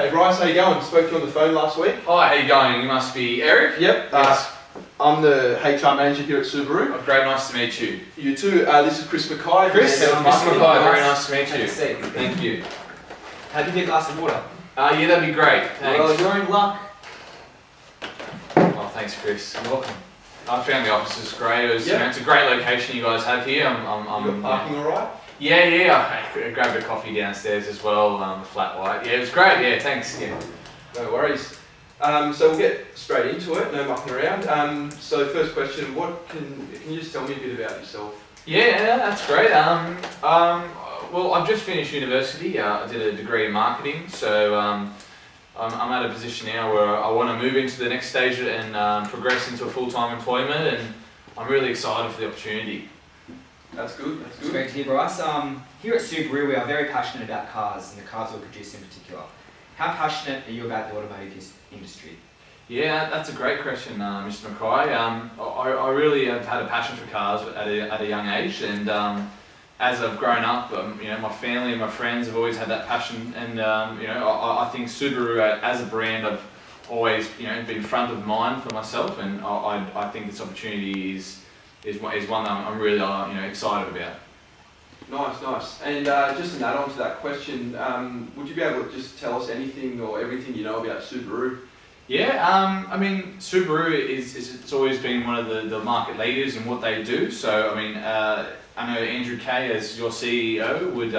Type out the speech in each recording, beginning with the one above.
Hey Bryce, how you going? Spoke to you on the phone last week. Hi, how you going? You must be Eric? Yep. Yes. I'm the HR manager here at Subaru. Oh, great, nice to meet you. You too. This is Chris Mackay. Chris Mackay, very nice to meet you. Thank Thank you. How do you need a glass of water? Yeah, that'd be great. Thanks. Well, you're in luck. Oh, thanks, Chris. You're welcome. I found the office is great. It's a great location you guys have here. You got parking alright? Yeah. I grabbed a coffee downstairs as well, flat white. Yeah, it was great. Yeah, thanks. Yeah. No worries. So we'll get straight into it. No mucking around. So first question: can you just tell me a bit about yourself? Yeah, that's great. Well, I've just finished university. I did a degree in marketing, so I'm at a position now where I want to move into the next stage and progress into a full-time employment, and I'm really excited for the opportunity. That's good. It's great to hear, Bryce. Here at Subaru, we are very passionate about cars and the cars we produce in particular. How passionate are you about the automotive industry? Yeah, that's a great question, Mr. Mackay. I really have had a passion for cars at a young age, and as I've grown up, my family and my friends have always had that passion, and I think Subaru as a brand, I've always been front of mind for myself, and I think this opportunity is one that I'm really excited about. Nice. And just an add-on to that question, would you be able to just tell us anything or everything you know about Subaru? Yeah, Subaru it's always been one of the market leaders in what they do. So I know Andrew Kay, as your CEO, would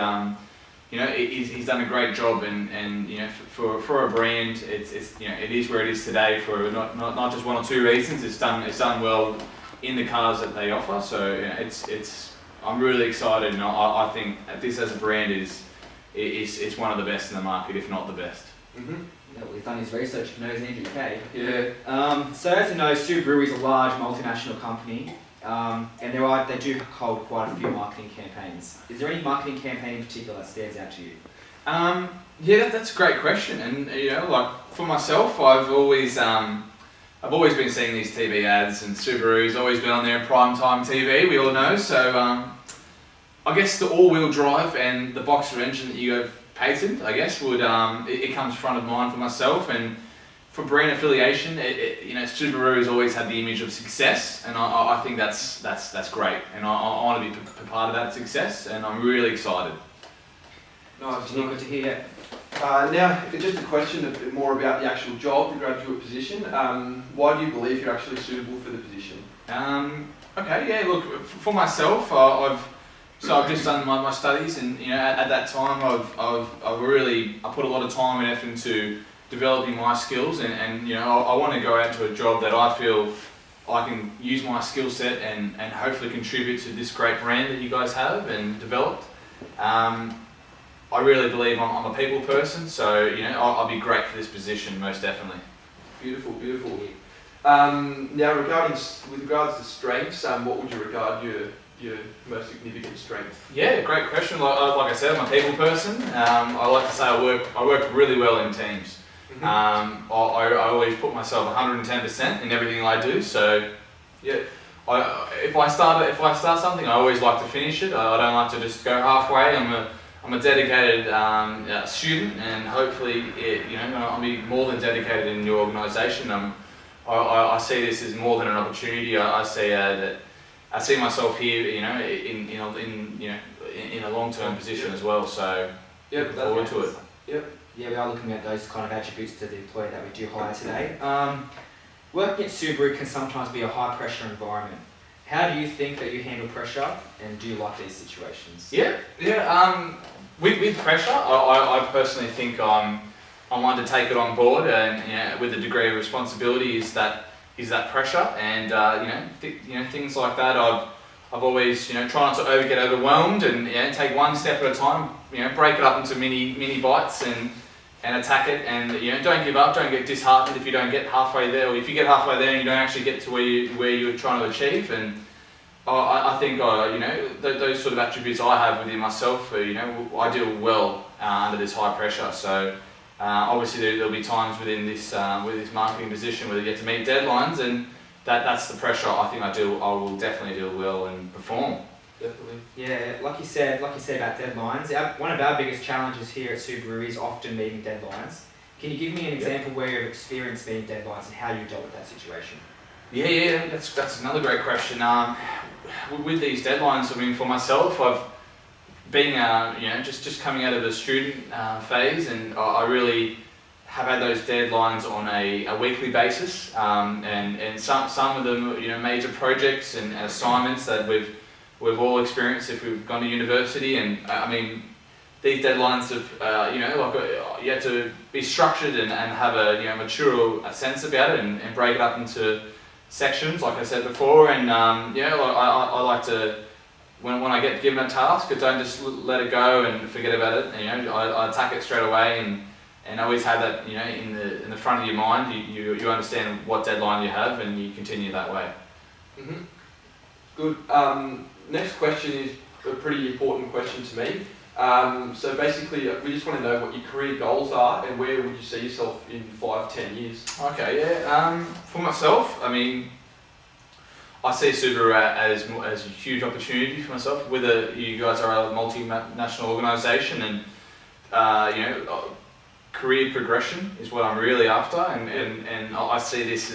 he's done a great job, and for a brand, it is where it is today for not just one or two reasons. It's done well in the cars that they offer. So I'm really excited, and I think this as a brand is one of the best in the market, if not the best. Mm-hmm. Yeah, well, he's done his research and knows Andrew Kay. Yeah. So as you know, Subaru is a large multinational company, and they do hold quite a few marketing campaigns. Is there any marketing campaign in particular that stands out to you? Yeah, that's a great question, and for myself, I've always been seeing these TV ads, and Subaru's always been on there in primetime TV. We all know. So I guess the all-wheel drive and the Boxer engine that you have patented, I guess, would it comes front of mind for myself, and for brand affiliation, Subaru has always had the image of success, and I think that's great, and I want to be part of that success, and I'm really excited. Nice. Good to hear. Now, just a question a bit more about the actual job, the graduate position. Why do you believe you're actually suitable for the position? Okay, yeah. Look, for myself, I've just done my studies, and at that time I put a lot of time and effort into developing my skills, and I want to go out to a job that I feel I can use my skill set and hopefully contribute to this great brand that you guys have and developed. I really believe I'm a people person, so I'll be great for this position, most definitely. Beautiful. Now, with regards to strengths, what would you regard your most significant strength? Yeah, great question. Like I said, I'm a people person. I like to say I work really well in teams. Mm-hmm. I always put myself 110% in everything I do. So yeah, if I start something, I always like to finish it. I don't like to just go halfway. I'm a dedicated student, and hopefully, I'll be more than dedicated in your organisation. I see this as more than an opportunity. I see myself here, in a long-term position as well. So, look forward to it. Yep. Yeah, we are looking at those kind of attributes to the employee that we do hire today. Working at Subaru can sometimes be a high-pressure environment. How do you think that you handle pressure, and do you like these situations? Yeah. With pressure, I personally think I'm one to take it on board, and with a degree of responsibility is that pressure, and things like that. I've always try not to get overwhelmed, and take one step at a time. Break it up into mini bites and attack it, and don't give up, don't get disheartened if you don't get halfway there, or if you get halfway there and you don't actually get to where you're trying to achieve. And I think those sort of attributes I have within myself, I deal well under this high pressure. So obviously there'll be times within this with this marketing position where you get to meet deadlines, and that's the pressure. I think I will definitely deal well and perform. Definitely. Yeah, like you said about deadlines, one of our biggest challenges here at Subaru is often meeting deadlines. Can you give me an example where you've experienced meeting deadlines and how you dealt with that situation? Yeah, that's another great question. With these deadlines, I mean, for myself, I've been, just coming out of the student phase, and I really have had those deadlines on a weekly basis, and some of them, major projects and assignments that we've all experienced if we've gone to university, and I mean, these deadlines have, you have to be structured and have a mature sense about it, and break it up into sections, like I said before, and I like to, when I get given a task, I don't just let it go and forget about it. I attack it straight away, and always have that in the front of your mind. You understand what deadline you have, and you continue that way. Mm-hmm. Good. Next question is a pretty important question to me. So basically, we just want to know what your career goals are and where would you see yourself in 5-10 years? Okay, yeah. For myself, I mean, I see Subaru as a huge opportunity for myself. Whether you guys are a multinational organisation, and career progression is what I'm really after, and I see this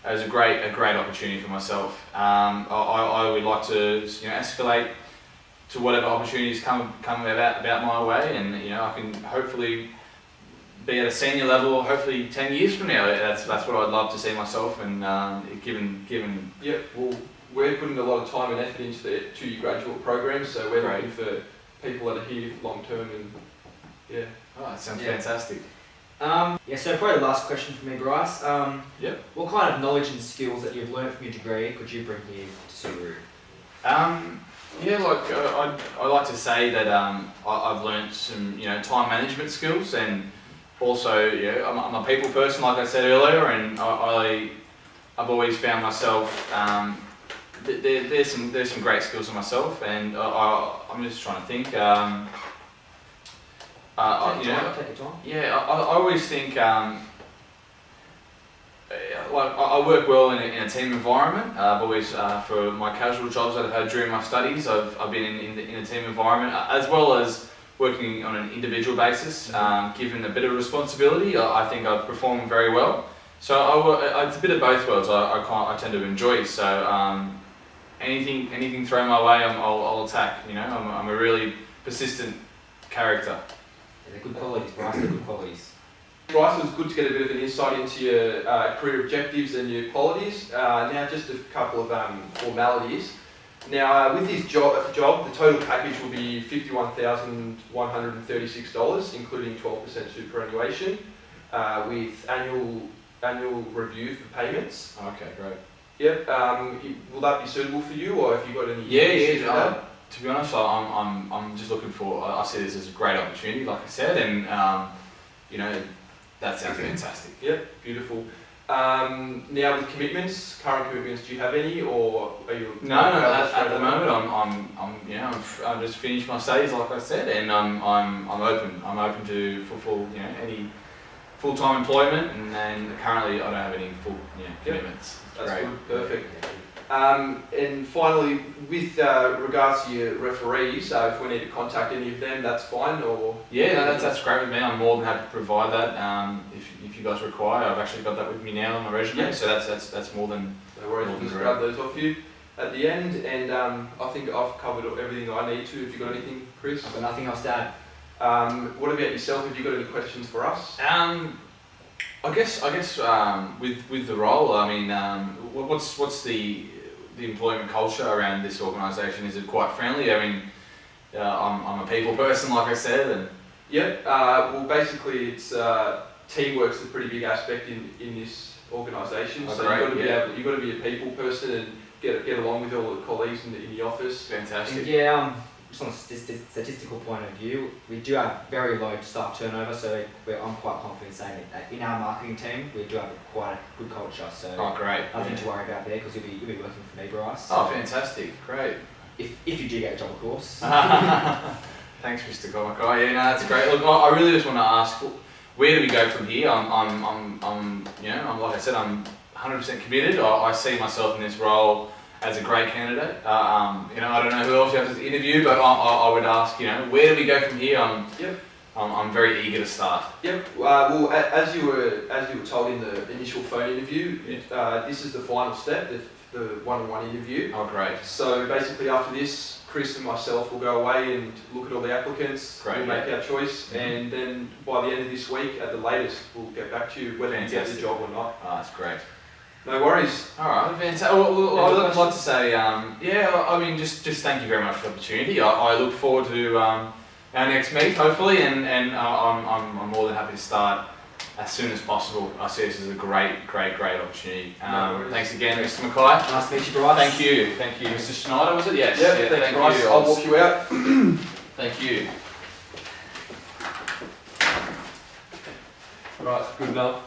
as a great opportunity for myself. I would like to escalate to whatever opportunities come about my way, and I can hopefully be at a senior level, hopefully 10 years from now. That's what I'd love to see myself, and given. Yeah, well, we're putting a lot of time and effort into the 2-year graduate program, so we're looking for people that are here long term, and yeah. Oh, that sounds fantastic. So probably the last question for me, Bryce. Yep. What kind of knowledge and skills that you've learned from your degree could you bring here to Subaru? I like to say that I've learned some time management skills, and also I'm a people person, like I said earlier, and I've always found myself there's some great skills in myself, and I'm just trying to think. Take your time. Yeah, I always think I work well in a team environment. I've always, for my casual jobs that I've had during my studies, I've been in a team environment, as well as working on an individual basis. Given a bit of responsibility, I think I've performed very well. So it's a bit of both worlds I tend to enjoy. So anything thrown my way, I'll attack. I'm a really persistent character. They're good qualities, Bryce. They're good qualities. Bryce, it was good to get a bit of an insight into your career objectives and your qualities. Now, just a couple of formalities. Now, with this job, the total package will be $51,136, including 12% superannuation, with annual review for payments. Okay, great. Yep. Will that be suitable for you, or have you got any? Yeah. To be honest, I'm just looking for. I see this as a great opportunity, like I said, and that sounds fantastic. Yep, beautiful. Now with commitments, current commitments, do you have any, or are you? No. At the moment, I'm just finished my studies, like I said, and I'm open. I'm open to fulfill any full-time employment, and then currently I don't have any full commitments. That's great. Good, perfect. And finally, with regards to your referees, if we need to contact any of them, that's fine, or? That's great with me. I'm more than happy to provide that if you guys require. I've actually got that with me now on my resume, so that's more than. No worries, I'll just grab those off you at the end, and I think I've covered everything I need to. Have you got anything, Chris? I've got nothing else to add. What about yourself? Have you got any questions for us? I guess with the role, I mean, what's the employment culture around this organisation? Is it quite friendly? I mean, I'm a people person, like I said, and well, basically, it's teamwork's a pretty big aspect in this organisation. So you've got to be a people person and get along with all the colleagues in the office. Fantastic. And just on a statistical point of view, we do have very low staff turnover, so I'm quite confident saying that in our marketing team, we do have quite a good culture. So great. Nothing to worry about there, because you'll be working for me, Bryce. So fantastic, great. If you do get a job, of course. Thanks, Mr. Comic Guy. Yeah, no, that's great. Look, I really just want to ask, where do we go from here? I'm like I said, I'm 100% committed. I see myself in this role as a great candidate. I don't know who else you have to interview, but I would ask, where do we go from here? I'm very eager to start. Yep. Well, as you were told in the initial phone interview, this is the final step, the one-on-one interview. Oh, great. So basically, after this, Chris and myself will go away and look at all the applicants. Great, We'll make our choice, and then by the end of this week, at the latest, we'll get back to you whether you get the job or not. Oh, that's great. No worries. All right, fantastic. I'd like to say, yeah, I mean, just thank you very much for the opportunity. I look forward to our next meet, hopefully, and I'm more than happy to start as soon as possible. I see this as a great opportunity. Thanks again, Mr. Mackay. Nice to meet you, Bryce. Thank you, Mr. Schneider. Was it? Yes. Yep, Yeah, thanks, thank Bryce. you. I'll walk you out. Thank you. Right, good enough.